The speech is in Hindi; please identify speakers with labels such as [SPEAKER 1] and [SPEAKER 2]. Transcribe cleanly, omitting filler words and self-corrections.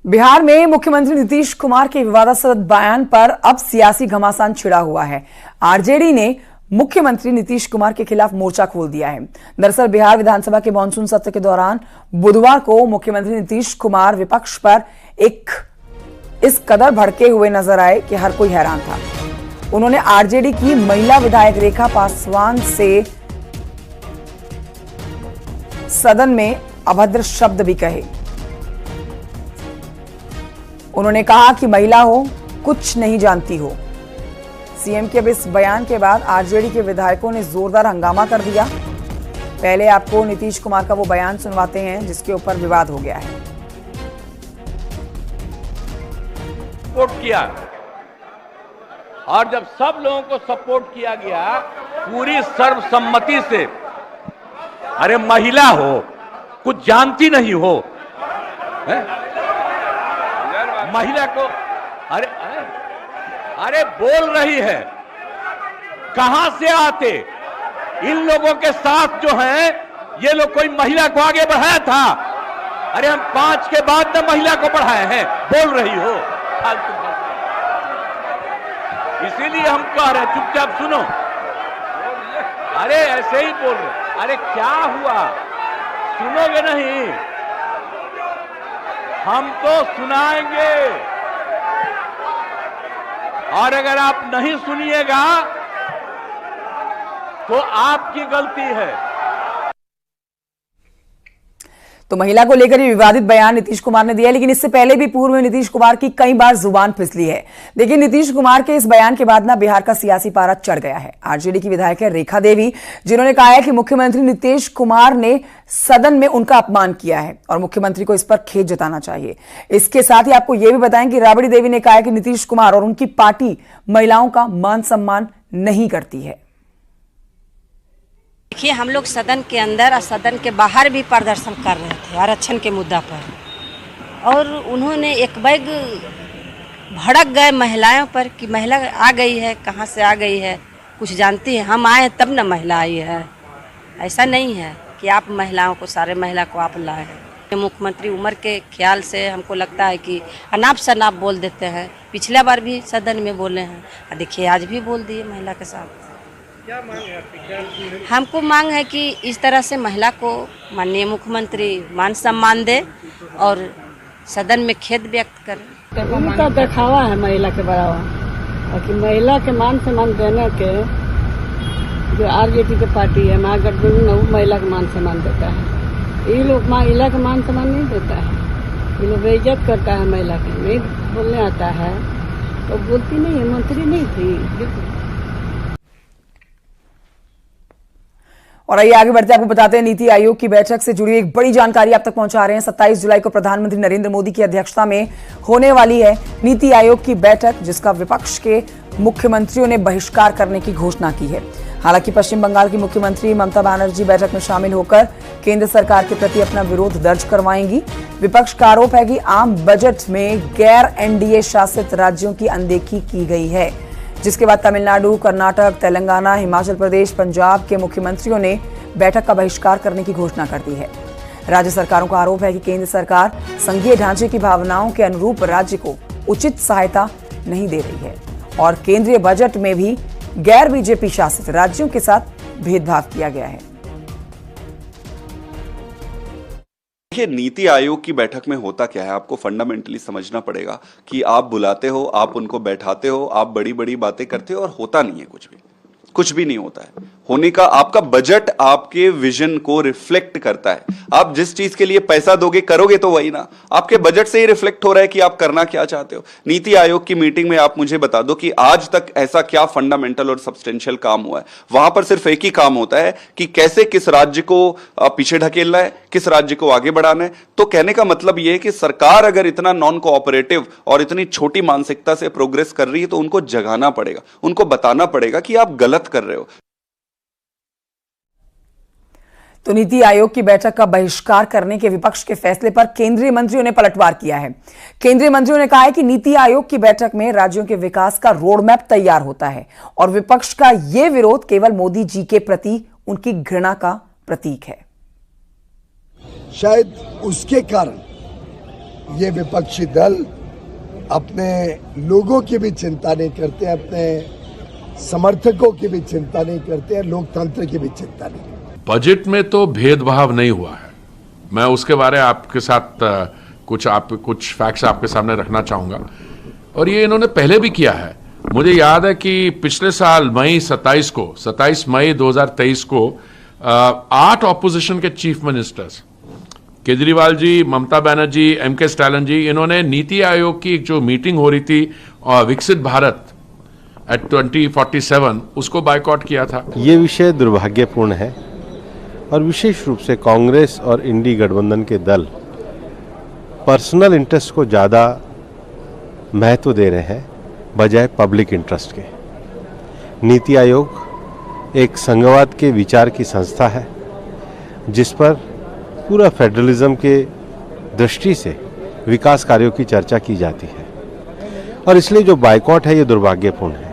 [SPEAKER 1] बिहार में मुख्यमंत्री नीतीश कुमार के विवादास्पद बयान पर अब सियासी घमासान छिड़ा हुआ है। आरजेडी ने मुख्यमंत्री नीतीश कुमार के खिलाफ मोर्चा खोल दिया है। दरअसल बिहार विधानसभा के मानसून सत्र के दौरान बुधवार को मुख्यमंत्री नीतीश कुमार विपक्ष पर इस कदर भड़के हुए नजर आए कि हर कोई हैरान था। उन्होंने आरजेडी की महिला विधायक रेखा पासवान से सदन में अभद्र शब्द भी कहे। उन्होंने कहा कि महिला हो, कुछ नहीं जानती हो। सीएम के इस बयान के बाद आरजेडी के विधायकों ने जोरदार हंगामा कर दिया। पहले आपको नीतीश कुमार का वो बयान सुनवाते हैं जिसके ऊपर विवाद हो गया है।
[SPEAKER 2] सपोर्ट किया और जब सब लोगों को सपोर्ट किया गया पूरी सर्वसम्मति से, अरे महिला हो, कुछ जानती नहीं हो, महिला को अरे बोल रही है, कहां से आते? इन लोगों के साथ जो है ये लोग कोई महिला को आगे बढ़ाया था? अरे हम 5 के बाद में महिला को बढ़ाए हैं, बोल रही हो फालतू। इसीलिए हम कह रहे हैं चुपचाप सुनो। अरे ऐसे ही बोल रहे, अरे क्या हुआ, सुनोगे नहीं? हम तो सुनाएंगे और अगर आप नहीं सुनिएगा तो आपकी गलती है।
[SPEAKER 1] तो महिला को लेकर ये विवादित बयान नीतीश कुमार ने दिया, लेकिन इससे पहले भी पूर्व में नीतीश कुमार की कई बार जुबान फिसली है। देखिए, नीतीश कुमार के इस बयान के बाद ना बिहार का सियासी पारा चढ़ गया है। आरजेडी की विधायक है रेखा देवी, जिन्होंने कहा है कि मुख्यमंत्री नीतीश कुमार ने सदन में उनका अपमान किया है और मुख्यमंत्री को इस पर खेद जताना चाहिए। इसके साथ ही आपको यह भी बताएं कि राबड़ी देवी ने कहा है कि नीतीश कुमार और उनकी पार्टी महिलाओं का मान सम्मान नहीं करती है।
[SPEAKER 3] देखिए, हम लोग सदन के अंदर और सदन के बाहर भी प्रदर्शन कर रहे थे आरक्षण के मुद्दा पर, और उन्होंने एक बैग भड़क गए महिलाओं पर कि महिला आ गई है, कहाँ से आ गई है, कुछ जानती है? हम आए तब ना महिला आई है। ऐसा नहीं है कि आप महिलाओं को, सारे महिला को आप लाए हैं। मुख्यमंत्री उम्र के ख्याल से हमको लगता है कि अनाप शनाप बोल देते हैं। पिछला बार भी सदन में बोले हैं, देखिए आज भी बोल दिए महिला के साथ। क्या मांग है आपकी? हमको मांग है कि इस तरह से महिला को माननीय मुख्यमंत्री मान सम्मान दे और सदन में खेद व्यक्त करे।
[SPEAKER 4] उनका दिखावा है महिला के बढ़ावा, और महिला के मान सम्मान देने के जो आरजेडी की पार्टी है, महागठबंधन, वो महिला का मान सम्मान देता है। ये लोग महिला का मान सम्मान नहीं देता है, ये लोग बेइज्जत करता है महिला की। नहीं बोलने आता है तो बोलती नहीं है, मंत्री नहीं थी।
[SPEAKER 1] और आइए आगे बढ़ते आपको बताते हैं नीति आयोग की बैठक से जुड़ी एक बड़ी जानकारी आप तक पहुंचा रहे हैं। 27 जुलाई को प्रधानमंत्री नरेंद्र मोदी की अध्यक्षता में होने वाली है नीति आयोग की बैठक, जिसका विपक्ष के मुख्यमंत्रियों ने बहिष्कार करने की घोषणा की है। हालांकि पश्चिम बंगाल की मुख्यमंत्री ममता बनर्जी बैठक में शामिल होकर केंद्र सरकार के प्रति अपना विरोध दर्ज करवाएंगी। विपक्ष का आरोप है कि आम बजट में गैर एनडीए शासित राज्यों की अनदेखी की गई है, जिसके बाद तमिलनाडु, कर्नाटक, तेलंगाना, हिमाचल प्रदेश, पंजाब के मुख्यमंत्रियों ने बैठक का बहिष्कार करने की घोषणा कर दी है। राज्य सरकारों का आरोप है कि केंद्र सरकार संघीय ढांचे की भावनाओं के अनुरूप राज्य को उचित सहायता नहीं दे रही है और केंद्रीय बजट में भी गैर बीजेपी शासित राज्यों के साथ भेदभाव किया गया है।
[SPEAKER 5] देखिए, नीति आयोग की बैठक में होता क्या है, आपको फंडामेंटली समझना पड़ेगा कि आप बुलाते हो, आप उनको बैठाते हो, आप बड़ी बड़ी बातें करते हो और होता नहीं है कुछ भी नहीं होता है। होने का आपका बजट आपके विजन को रिफ्लेक्ट करता है। आप जिस चीज के लिए पैसा दोगे, करोगे तो वही ना। आपके बजट से ही रिफ्लेक्ट हो रहा है कि आप करना क्या चाहते हो। नीति आयोग की मीटिंग में आप मुझे बता दो कि आज तक ऐसा क्या फंडामेंटल और सब्सटेंशियल काम हुआ है। वहां पर सिर्फ एक ही काम होता है कि कैसे किस राज्य को पीछे ढकेलना है, किस राज्य को आगे बढ़ाना है। तो कहने का मतलब यह है कि सरकार अगर इतना नॉन कोऑपरेटिव और इतनी छोटी मानसिकता से प्रोग्रेस कर रही है तो उनको जगाना पड़ेगा, उनको बताना पड़ेगा कि आप गलत कर रहे हो।
[SPEAKER 1] तो नीति आयोग की बैठक का बहिष्कार करने के विपक्ष के फैसले पर केंद्रीय मंत्रियों ने पलटवार किया है। केंद्रीय मंत्रियों ने कहा है कि नीति आयोग की बैठक में राज्यों के विकास का रोडमैप तैयार होता है और विपक्ष का यह विरोध केवल मोदी जी के प्रति उनकी घृणा का प्रतीक है।
[SPEAKER 6] शायद उसके कारण ये विपक्षी दल अपने लोगों की भी चिंता नहीं करते, अपने समर्थकों की भी चिंता नहीं करते, लोकतंत्र की भी चिंता नहीं करते।
[SPEAKER 7] बजट में तो भेदभाव नहीं हुआ है। मैं उसके बारे में आपके साथ कुछ फैक्ट्स आपके सामने रखना चाहूंगा, और ये इन्होंने पहले भी किया है। मुझे याद है कि पिछले साल मई 27 मई 2023 को 8 ऑपोजिशन के chief ministers, Kejriwal ji, Mamata Banerjee, MK Stalin जी, इन्होंने नीति आयोग की एक जो मीटिंग हो रही थी विकसित भारत एट 2047, उसको बायकॉट किया था।
[SPEAKER 8] ये विषय दुर्भाग्यपूर्ण है और विशेष रूप से कांग्रेस और इंडी गठबंधन के दल पर्सनल इंटरेस्ट को ज़्यादा महत्व दे रहे हैं बजाय पब्लिक इंटरेस्ट के। नीति आयोग एक संघवाद के विचार की संस्था है जिस पर पूरा फेडरलिज्म के दृष्टि से विकास कार्यों की चर्चा की जाती है, और इसलिए जो बायकॉट है ये दुर्भाग्यपूर्ण है।